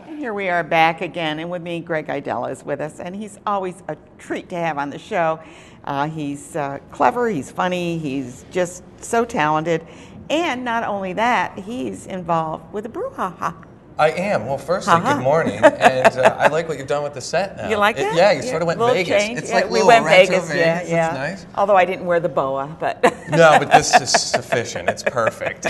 And here we are back again, and with me, Greg Aidala is with us, and he's always a treat to have on the show. He's clever, he's funny, he's just so talented, and not only that, he's involved with the Brew. I am. Well, firstly, good morning, and I like what you've done with the set now. You like that? Yeah, you sort of went Vegas. Change. It's like we went retro Vegas. Yeah, yeah. It's nice. Although I didn't wear the boa, but no, but this is sufficient. It's perfect.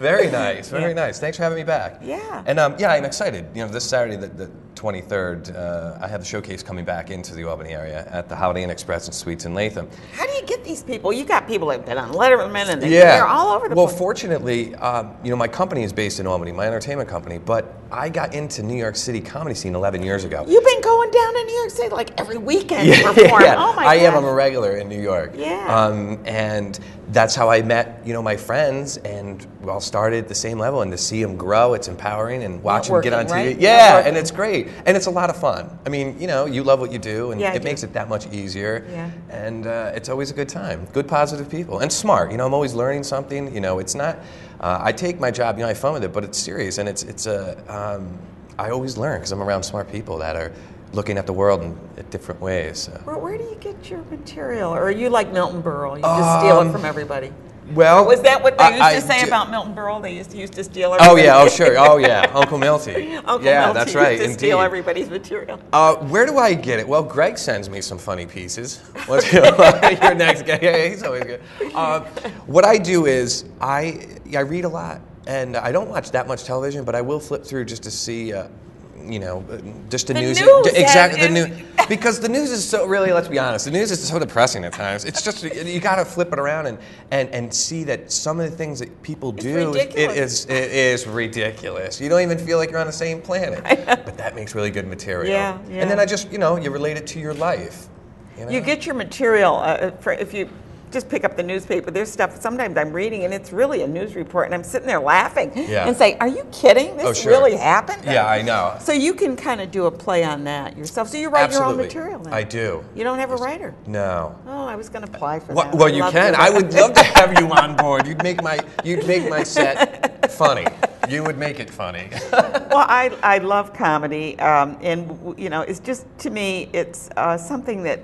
Very nice, very nice. Thanks for having me back. Yeah. And yeah, I'm excited. You know, this Saturday, the 23rd, I have the showcase coming back into the Albany area at the Holiday Inn Express and Suites in Latham. How do you get these people? You got people that have been on Letterman, and they're all over the place. Well, fortunately, you know, my company is based in Albany, my entertainment company, but I got into New York City comedy scene 11 years ago. You've been going down to New York City like every weekend to perform. Yeah. Oh my I gosh. am. I'm a regular in New York. Yeah. And that's how I met, you know, my friends, and we all started at the same level. And to see them grow, it's empowering, and watch them get on TV. Right? Yeah, and it's great, and it's a lot of fun. I mean, you know, you love what you do, and it makes it that much easier. Yeah. And it's always a good time. Good, positive people, and smart. You know, I'm always learning something. You know, it's not. I take my job, you know, I have fun with it, but it's serious, and it's a. I always learn because I'm around smart people that are looking at the world in different ways. So. Where do you get your material? Or are you like Milton Berle? You just steal it from everybody? Well, was that what they used to say about Milton Berle? They used to steal everybody. Oh yeah, oh sure, oh yeah, Uncle Milty. Uncle yeah, Milty that's right. used to steal everybody's material. Where do I get it? Well, Greg sends me some funny pieces. What's your next guy? Yeah, he's always good. What I do is I read a lot, and I don't watch that much television, but I will flip through just to see. You know, just the news. Exactly, the news. Because the news is so, really, let's be honest, the news is so depressing at times. It's just, you got to flip it around and see that some of the things that people do, it is ridiculous. You don't even feel like you're on the same planet. But that makes really good material. Yeah. And then I just, you know, you relate it to your life. You know? You get your material, if you just pick up the newspaper, there's stuff sometimes I'm reading and it's really a news report, and I'm sitting there laughing and saying, are you kidding? This really happened? Yeah, I know. So you can kind of do a play on that yourself. So you write your own material then? I do. You don't have a writer? No. Oh, I was going to apply for that. Well, you can. I would love to have you on board. You'd make my set funny. You would make it funny. Well, I love comedy, and you know, it's just, to me, it's something that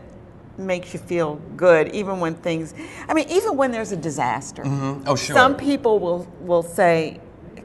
makes you feel good, even when things, I mean, even when there's a disaster. Mm-hmm. Oh, sure. Some people will say,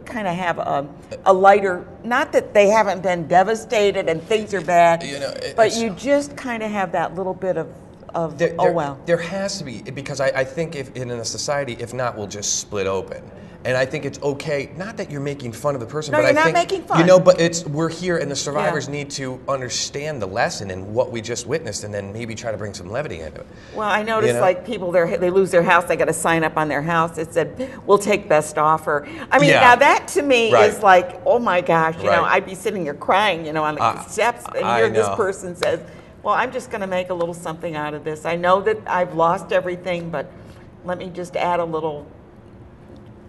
kind of have a lighter, not that they haven't been devastated and things are bad, you know, but you just kind of have that little bit of well. There has to be, because I think if in a society, if not, we'll just split open. And I think it's okay, not that you're making fun of the person, no, but you're I think, not making fun. You know, but we're here, and the survivors need to understand the lesson and what we just witnessed, and then maybe try to bring some levity into it. Well, I noticed, like, people, they lose their house, they got to sign up on their house. It said, we'll take best offer. I mean, now that to me is like, oh my gosh, you know, I'd be sitting here crying, you know, on the steps, and here this person says, well, I'm just going to make a little something out of this. I know that I've lost everything, but let me just add a little.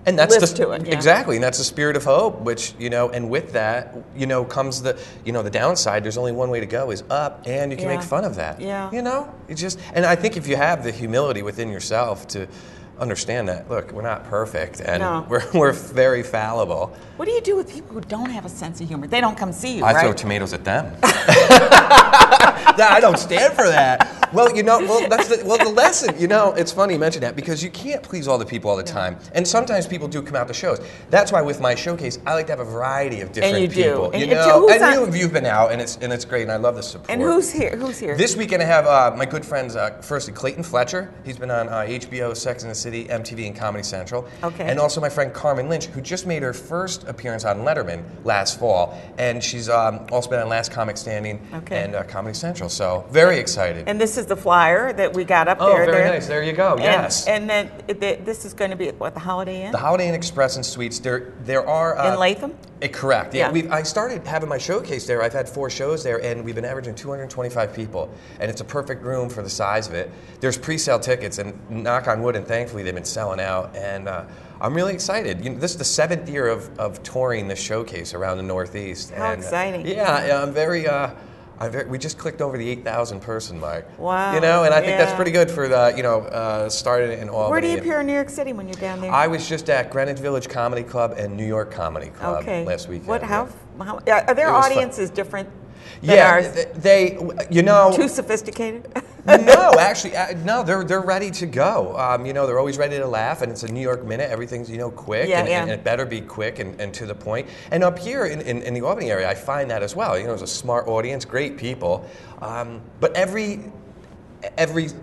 And that's to it, exactly, and that's the spirit of hope, which, you know, and with that, you know, comes the, you know, the downside. There's only one way to go, is up, and you can make fun of that. Yeah. You know, it just, and I think if you have the humility within yourself to understand that, look, we're not perfect, and we're very fallible. What do you do with people who don't have a sense of humor? They don't come see you, I right? throw tomatoes at them. I don't stand for that. Well, you know, that's the lesson. You know, it's funny you mention that, because you can't please all the people all the time, and sometimes people do come out to shows. That's why with my showcase, I like to have a variety of different people. And you know, and you've been out, and it's great, and I love the support. And who's here? Who's here? This weekend I have my good friends. Firstly, Clayton Fletcher. He's been on HBO, Sex and the City, MTV, and Comedy Central. Okay. And also my friend Carmen Lynch, who just made her first appearance on Letterman last fall, and she's also been on Last Comic Standing and Comedy Central. So very excited. And this is the flyer that we got up there. Oh, very nice. There you go. Yes. And then this is going to be at what, the Holiday Inn? The Holiday Inn Express and Suites. There are in Latham. Correct. Yeah. I started having my showcase there. I've had 4 shows there, and we've been averaging 225 people, and it's a perfect room for the size of it. There's pre-sale tickets, and knock on wood, and thankfully they've been selling out. And I'm really excited. You know, this is the 7th year of touring this showcase around the Northeast. How exciting! Yeah, I'm very. We just clicked over the 8,000 person mark. Wow. You know, and I think that's pretty good for started in Albany. Where do you appear in New York City when you're down there? I was just at Greenwich Village Comedy Club and New York Comedy Club last weekend. How are their audiences different than ours? Too sophisticated? No, actually, no. They're ready to go. They're always ready to laugh, and it's a New York minute. Everything's quick, and it better be quick and to the point. And up here in the Albany area, I find that as well. There's a smart audience, great people, but every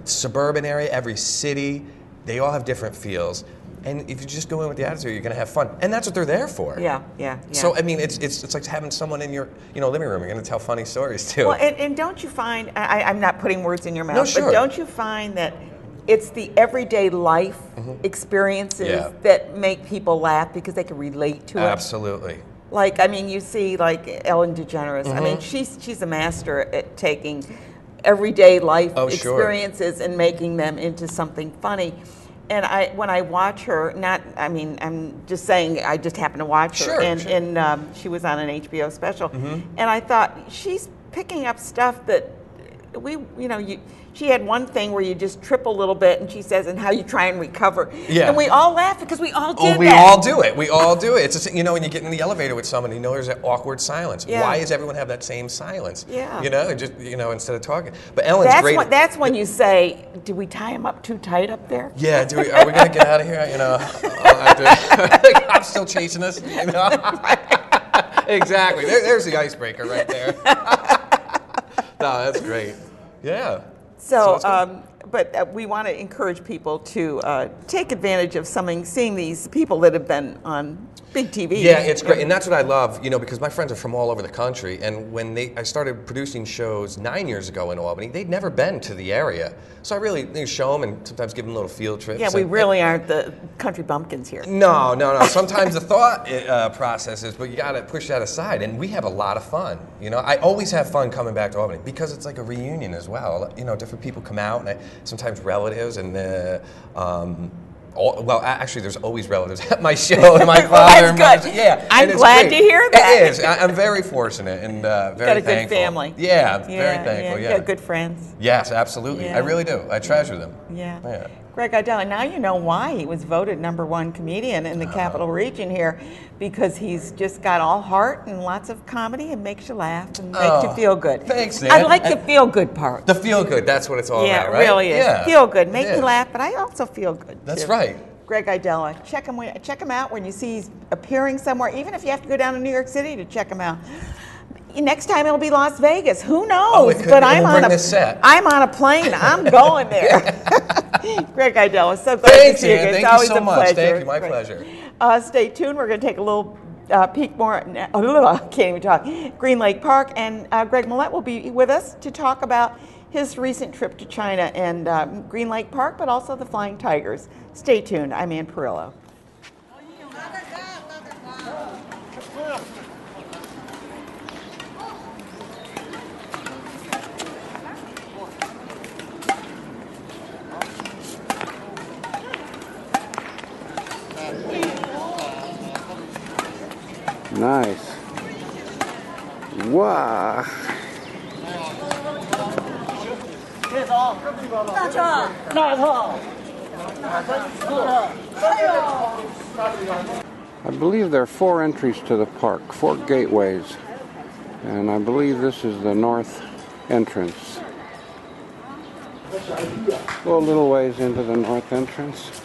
suburban area, every city, they all have different feels. And if you just go in with the attitude, you're going to have fun, and that's what they're there for. Yeah. So I mean, it's like having someone in your living room. You're going to tell funny stories too. Well, and don't you find? I'm not putting words in your mouth, no, sure. But don't you find that it's the everyday life experiences that make people laugh because they can relate to it? Absolutely. Like, I mean, you see, like Ellen DeGeneres. I mean, she's a master at taking everyday life experiences and making them into something funny. And when I watch her, I'm just saying, I just happen to watch her, and she was on an HBO special, and I thought she's picking up stuff that she had one thing where you just trip a little bit, and she says, and how you try and recover. Yeah. And we all laugh because we all did that. We all do it. We all do it. It's just, when you get in the elevator with someone, there's that awkward silence. Yeah. Why does everyone have that same silence? Yeah. Just instead of talking. But Ellen's great. That's when you say, "Do we tie him up too tight up there?" Yeah. Are we going to get out of here? I'm still chasing us. Exactly. There's the icebreaker right there. No, that's great. Yeah. So but we want to encourage people to take advantage of seeing these people that have been on big TV. Yeah, it's great, and that's what I love, because my friends are from all over the country, and when I started producing shows 9 years ago in Albany, they'd never been to the area. So I really show them and sometimes give them little field trips. Yeah, we really aren't the country bumpkins here. No. Sometimes the thought process is, but you got to push that aside, and we have a lot of fun. I always have fun coming back to Albany because it's like a reunion as well. Different people come out, and sometimes relatives, and actually, there's always relatives at my show, and my father. That's good. I'm glad to hear that. It is. I'm very fortunate and very thankful. Got a good family. Yeah, very thankful. You got good friends. Yes, absolutely. Yeah. I really do. I treasure them. Yeah. Greg Aidala, now you know why he was voted #1 comedian in the Capital Region here, because he's just got all heart and lots of comedy and makes you laugh and makes you feel good. Thanks, Nan. I like the feel good part. The feel good, that's what it's all about, right? Yeah, it really is. Yeah. Feel good. Make me laugh, but I also feel good. That's right. Greg Aidala. Check him out when you see he's appearing somewhere, even if you have to go down to New York City to check him out. Next time it'll be Las Vegas. Who knows? But I'm on a plane. I'm going there. Greg Aidala, so glad to see you. Thank you so much. Thank you. My pleasure. Stay tuned. We're going to take a little peek more. I can't even talk. Green Lake Park, and Greg Millett will be with us to talk about his recent trip to China and Green Lake Park, but also the Flying Tigers. Stay tuned. I'm Ann Perillo. Nice. Wow. I believe there are 4 entries to the park, 4 gateways, and I believe this is the north entrance. Go a little ways into the north entrance.